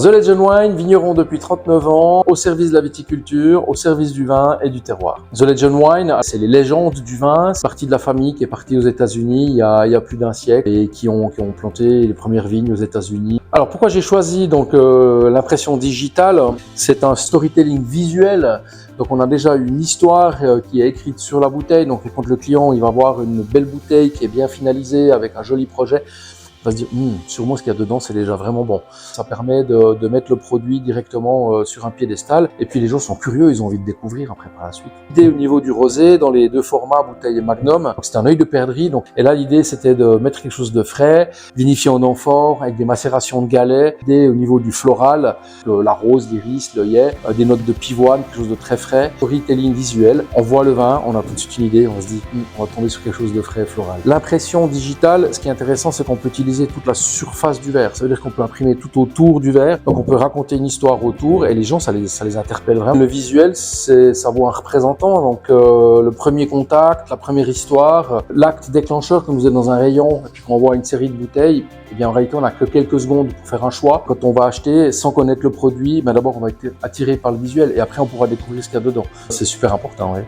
The Legend Wine, vigneron depuis 39 ans, au service de la viticulture, au service du vin et du terroir. The Legend Wine, c'est les légendes du vin, c'est partie de la famille qui est partie aux États-Unis il y a plus d'un siècle et qui ont planté les premières vignes aux États-Unis. Alors pourquoi j'ai choisi donc l'impression digitale? C'est un storytelling visuel. Donc on a déjà une histoire qui est écrite sur la bouteille. Donc quand le client il va voir une belle bouteille qui est bien finalisée avec un joli projet, il va se dire sûrement ce qu'il y a dedans c'est déjà vraiment bon. Ça permet de mettre le produit directement sur un piédestal et puis les gens sont curieux, ils ont envie de découvrir après par la suite. L'idée au niveau du rosé dans les deux formats bouteille et magnum, c'est un œil de perdrix. Donc et là l'idée c'était de mettre quelque chose de frais, vinifié en amphore avec des macérations de galets. L'idée au niveau du floral, la rose, l'iris, l'œillet, des notes de pivoine, quelque chose de très frais. Storytelling visuel, on voit le vin, on a tout de suite une idée, on se dit on va tomber sur quelque chose de frais et floral. L'impression digitale, ce qui est intéressant c'est qu'on peut utiliser toute la surface du verre. Ça veut dire qu'on peut imprimer tout autour du verre. Donc on peut raconter une histoire autour et les gens, ça les interpelle vraiment. Le visuel, ça vaut un représentant. Donc le premier contact, la première histoire, l'acte déclencheur, quand vous êtes dans un rayon et qu'on voit une série de bouteilles, eh bien en réalité on n'a que quelques secondes pour faire un choix. Quand on va acheter sans connaître le produit, d'abord on va être attiré par le visuel et après on pourra découvrir ce qu'il y a dedans. C'est super important, oui.